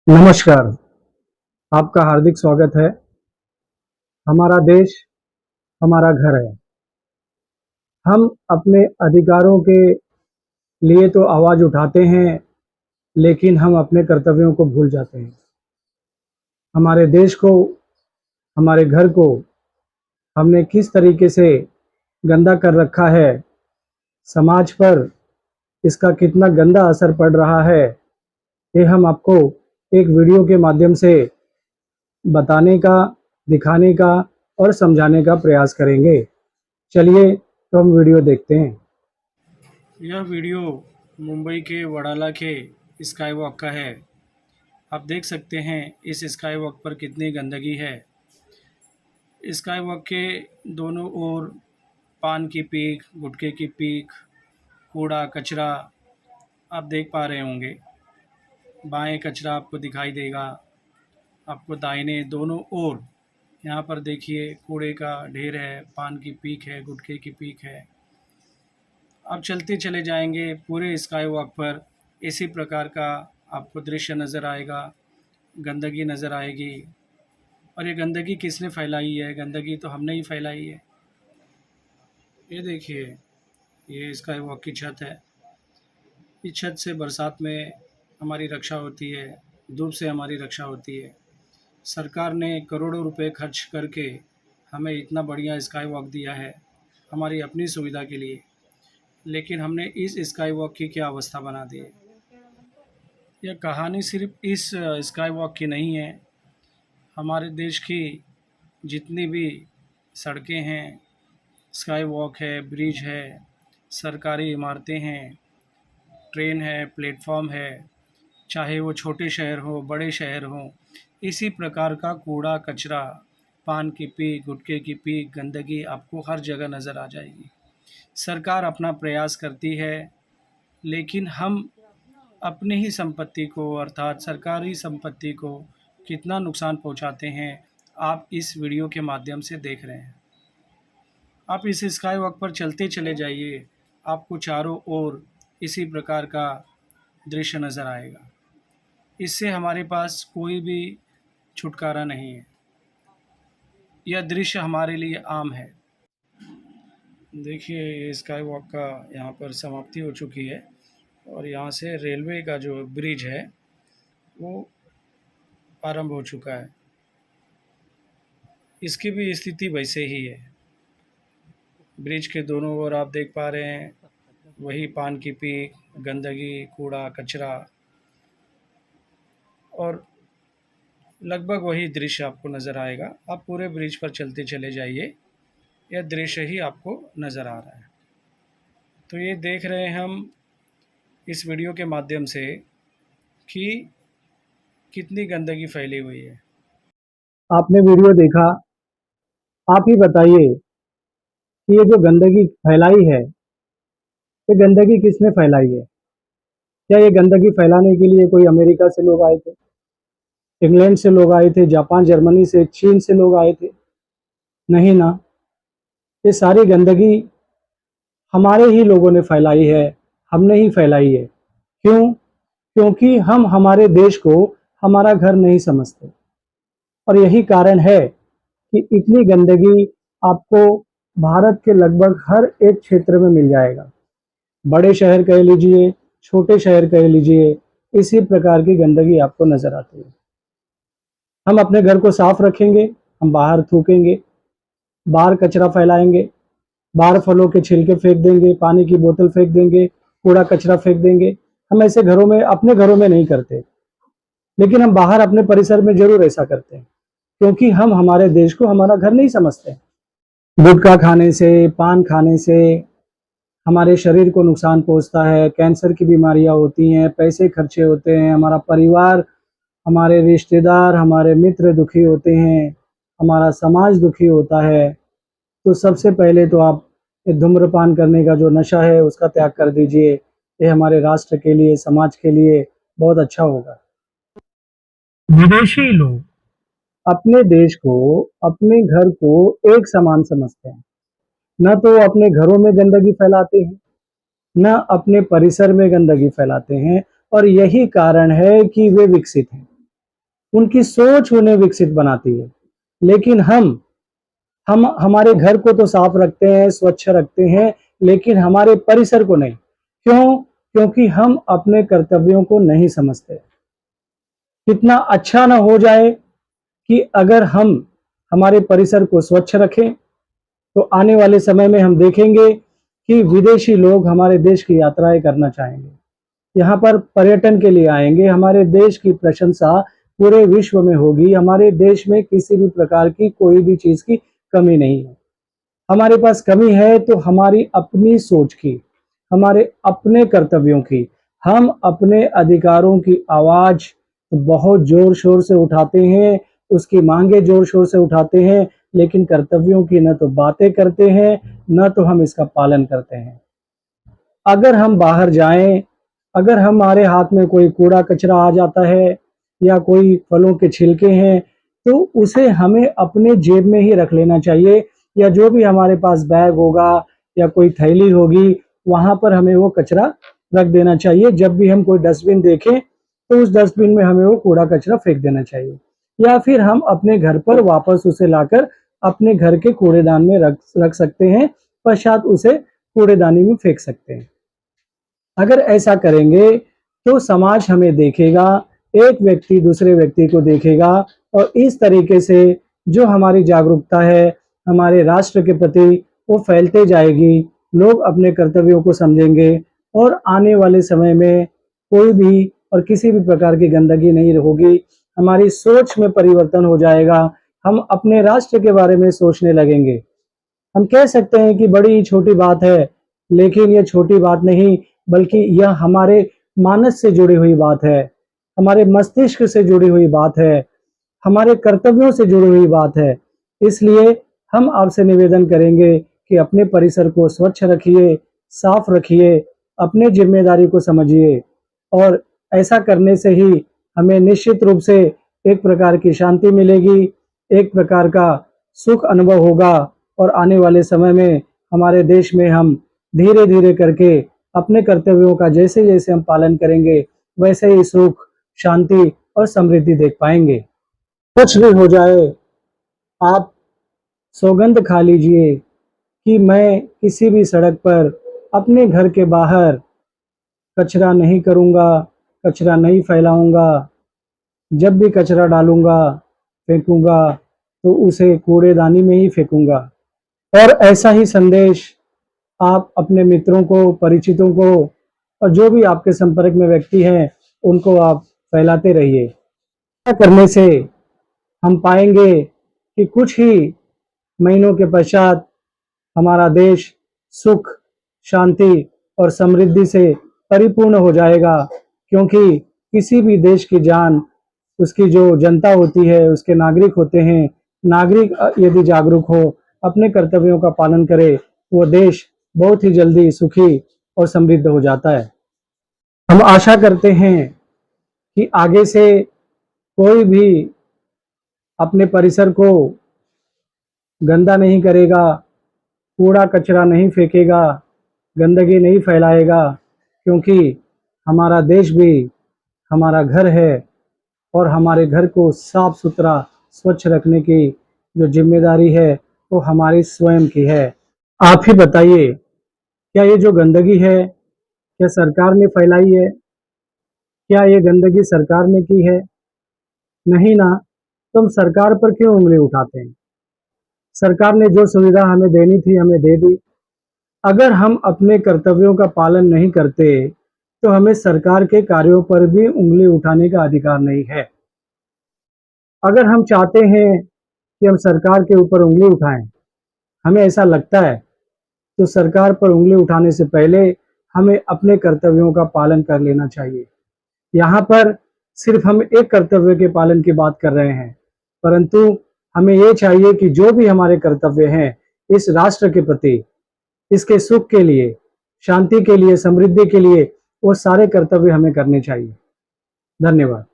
नमस्कार, आपका हार्दिक स्वागत है। हमारा देश हमारा घर है। हम अपने अधिकारों के लिए तो आवाज़ उठाते हैं, लेकिन हम अपने कर्तव्यों को भूल जाते हैं। हमारे देश को, हमारे घर को हमने किस तरीके से गंदा कर रखा है, समाज पर इसका कितना गंदा असर पड़ रहा है, ये हम आपको एक वीडियो के माध्यम से बताने का, दिखाने का और समझाने का प्रयास करेंगे। चलिए तो हम वीडियो देखते हैं। यह वीडियो मुंबई के वडाला के स्काई वॉक का है। आप देख सकते हैं इस स्काई वॉक पर कितनी गंदगी है। स्काई वॉक के दोनों ओर पान की पीक, गुटखे की पीक, कूड़ा कचरा आप देख पा रहे होंगे। बाएं कचरा आपको दिखाई देगा, आपको दाहिने दोनों ओर यहाँ पर देखिए कूड़े का ढेर है, पान की पीक है, गुटखे की पीक है। आप चलते चले जाएंगे पूरे स्काई वॉक पर इसी प्रकार का आपको दृश्य नज़र आएगा, गंदगी नज़र आएगी। और ये गंदगी किसने फैलाई है? गंदगी तो हमने ही फैलाई है। ये देखिए, ये स्काई वॉक की छत है। इस छत से बरसात में हमारी रक्षा होती है, धूप से हमारी रक्षा होती है। सरकार ने करोड़ों रुपए खर्च करके हमें इतना बढ़िया स्काई वॉक दिया है हमारी अपनी सुविधा के लिए, लेकिन हमने इस स्काई वॉक की क्या अवस्था बना दी है। यह कहानी सिर्फ इस स्काई वॉक की नहीं है। हमारे देश की जितनी भी सड़कें हैं, स्काई वॉक है, ब्रिज है, सरकारी इमारतें हैं, ट्रेन है, प्लेटफॉर्म है, चाहे वो छोटे शहर हो, बड़े शहर हों, इसी प्रकार का कूड़ा कचरा, पान की पीक, गुटखे की पीक, गंदगी आपको हर जगह नज़र आ जाएगी। सरकार अपना प्रयास करती है, लेकिन हम अपनी ही संपत्ति को अर्थात सरकारी संपत्ति को कितना नुकसान पहुंचाते हैं, आप इस वीडियो के माध्यम से देख रहे हैं। आप इस स्काई वॉक पर चलते चले जाइए, आपको चारों ओर इसी प्रकार का दृश्य नज़र आएगा। इससे हमारे पास कोई भी छुटकारा नहीं है। यह दृश्य हमारे लिए आम है। देखिए, ये स्काई वॉक का यहाँ पर समाप्ति हो चुकी है और यहाँ से रेलवे का जो ब्रिज है वो आरंभ हो चुका है। इसकी भी स्थिति वैसे ही है। ब्रिज के दोनों ओर आप देख पा रहे हैं वही पान की पीक, गंदगी, कूड़ा कचरा और लगभग वही दृश्य आपको नज़र आएगा। आप पूरे ब्रिज पर चलते चले जाइए, यह दृश्य ही आपको नज़र आ रहा है। तो ये देख रहे हैं हम इस वीडियो के माध्यम से कि कितनी गंदगी फैली हुई है। आपने वीडियो देखा, आप ही बताइए कि ये जो गंदगी फैलाई है, ये गंदगी किसने फैलाई है? क्या ये गंदगी फैलाने के लिए कोई अमेरिका से लोग आए थे, इंग्लैंड से लोग आए थे, जापान, जर्मनी से, चीन से लोग आए थे? नहीं ना। ये सारी गंदगी हमारे ही लोगों ने फैलाई है, हमने ही फैलाई है। क्यों? क्योंकि हम हमारे देश को हमारा घर नहीं समझते और यही कारण है कि इतनी गंदगी आपको भारत के लगभग हर एक क्षेत्र में मिल जाएगा। बड़े शहर कह लीजिए, छोटे शहर कह लीजिए, इसी प्रकार की गंदगी आपको नजर आती है। हम अपने घर को साफ रखेंगे, हम बाहर थूकेंगे, बाहर कचरा फैलाएंगे, बाहर फलों के छिलके फेंक देंगे, पानी की बोतल फेंक देंगे, कूड़ा कचरा फेंक देंगे। हम ऐसे घरों में, अपने घरों में नहीं करते, लेकिन हम बाहर अपने परिसर में जरूर ऐसा करते हैं, क्योंकि हम हमारे देश को हमारा घर नहीं समझते। गुटखा खाने से, पान खाने से हमारे शरीर को नुकसान पहुंचता है, कैंसर की बीमारियां होती हैं, पैसे खर्चे होते हैं, हमारा परिवार, हमारे रिश्तेदार, हमारे मित्र दुखी होते हैं, हमारा समाज दुखी होता है। तो सबसे पहले तो आप ये धूम्रपान करने का जो नशा है उसका त्याग कर दीजिए। ये हमारे राष्ट्र के लिए, समाज के लिए बहुत अच्छा होगा। विदेशी लोग अपने देश को, अपने घर को एक समान समझते हैं। न तो वो अपने घरों में गंदगी फैलाते हैं, न अपने परिसर में गंदगी फैलाते हैं, और यही कारण है कि वे विकसित हैं। उनकी सोच उन्हें विकसित बनाती है। लेकिन हम हमारे घर को तो साफ रखते हैं, स्वच्छ रखते हैं, लेकिन हमारे परिसर को नहीं। क्यों? क्योंकि हम अपने कर्तव्यों को नहीं समझते। कितना अच्छा ना हो जाए कि अगर हम हमारे परिसर को स्वच्छ रखें, तो आने वाले समय में हम देखेंगे कि विदेशी लोग हमारे देश की यात्राएं करना चाहेंगे, यहाँ पर पर्यटन के लिए आएंगे, हमारे देश की प्रशंसा पूरे विश्व में होगी। हमारे देश में किसी भी प्रकार की कोई भी चीज की कमी नहीं है। हमारे पास कमी है तो हमारी अपनी सोच की, हमारे अपने कर्तव्यों की। हम अपने अधिकारों की आवाज बहुत जोर शोर से उठाते हैं, उसकी मांगे जोर शोर से उठाते हैं, लेकिन कर्तव्यों की न तो बातें करते हैं, न तो हम इसका पालन करते हैं। अगर हम बाहर जाएं, अगर हमारे हाथ में कोई कूड़ा कचरा आ जाता है या कोई फलों के छिलके हैं, तो उसे हमें अपने जेब में ही रख लेना चाहिए, या जो भी हमारे पास बैग होगा या कोई थैली होगी, वहां पर हमें वो कचरा रख देना चाहिए। जब भी हम कोई डस्टबिन देखें तो उस डस्टबिन में हमें वो कूड़ा कचरा फेंक देना चाहिए, या फिर हम अपने घर पर वापस उसे लाकर अपने घर के कूड़ेदान में रख सकते हैं, पश्चात उसे कूड़ेदानी में फेंक सकते हैं। अगर ऐसा करेंगे तो समाज हमें देखेगा, एक व्यक्ति दूसरे व्यक्ति को देखेगा, और इस तरीके से जो हमारी जागरूकता है हमारे राष्ट्र के प्रति वो फैलते जाएगी। लोग अपने कर्तव्यों को समझेंगे और आने वाले समय में कोई भी और किसी भी प्रकार की गंदगी नहीं होगी। हमारी सोच में परिवर्तन हो जाएगा, हम अपने राष्ट्र के बारे में सोचने लगेंगे। हम कह सकते हैं कि बड़ी छोटी बात है, लेकिन यह छोटी बात नहीं, बल्कि यह हमारे मानस से जुड़ी हुई बात है, हमारे मस्तिष्क से जुड़ी हुई बात है, हमारे कर्तव्यों से जुड़ी हुई बात है। इसलिए हम आपसे निवेदन करेंगे कि अपने परिसर को स्वच्छ रखिए, साफ रखिए, अपने जिम्मेदारी को समझिए, और ऐसा करने से ही हमें निश्चित रूप से एक प्रकार की शांति मिलेगी, एक प्रकार का सुख अनुभव होगा, और आने वाले समय में हमारे देश में हम धीरे धीरे करके अपने कर्तव्यों का जैसे जैसे हम पालन करेंगे, वैसे ही सुख, शांति और समृद्धि देख पाएंगे। कुछ भी हो जाए, आप सौगंध खा लीजिए कि मैं किसी भी सड़क पर अपने घर के बाहर कचरा नहीं करूँगा, कचरा नहीं फैलाऊँगा। जब भी कचरा डालूँगा, फेंकूँगा, तो उसे कूड़ेदानी में ही फेंकूँगा। और ऐसा ही संदेश आप अपने मित्रों को, परिचितों को, और जो भी आपके संपर्क में व्यक्ति हैं, उनको आप फैलाते रहिए। ऐसा करने से हम पाएंगे कि कुछ ही महीनों के पश्चात हमारा देश सुख, शांति और समृद्धि से परिपूर्ण हो जाएगा। क्योंकि किसी भी देश की जान उसकी जो जनता होती है, उसके नागरिक होते हैं। नागरिक यदि जागरूक हो, अपने कर्तव्यों का पालन करे, वो देश बहुत ही जल्दी सुखी और समृद्ध हो जाता है। हम आशा करते हैं कि आगे से कोई भी अपने परिसर को गंदा नहीं करेगा, कूड़ा कचरा नहीं फेंकेगा, गंदगी नहीं फैलाएगा, क्योंकि हमारा देश भी हमारा घर है, और हमारे घर को साफ सुथरा स्वच्छ रखने की जो जिम्मेदारी है वो हमारी स्वयं की है। आप ही बताइए, क्या ये जो गंदगी है, क्या सरकार ने फैलाई है? क्या ये गंदगी सरकार ने की है? नहीं ना। तो हम सरकार पर क्यों उंगली उठाते हैं? सरकार ने जो सुविधा हमें देनी थी हमें दे दी। अगर हम अपने कर्तव्यों का पालन नहीं करते तो हमें सरकार के कार्यों पर भी उंगली उठाने का अधिकार नहीं है। अगर हम चाहते हैं कि हम सरकार के ऊपर उंगली उठाएं, हमें ऐसा लगता है, तो सरकार पर उंगली उठाने से पहले हमें अपने कर्तव्यों का पालन कर लेना चाहिए। यहाँ पर सिर्फ हम एक कर्तव्य के पालन की बात कर रहे हैं, परंतु हमें ये चाहिए कि जो भी हमारे कर्तव्य हैं इस राष्ट्र के प्रति, इसके सुख के लिए, शांति के लिए, समृद्धि के लिए, वो सारे कर्तव्य हमें करने चाहिए। धन्यवाद।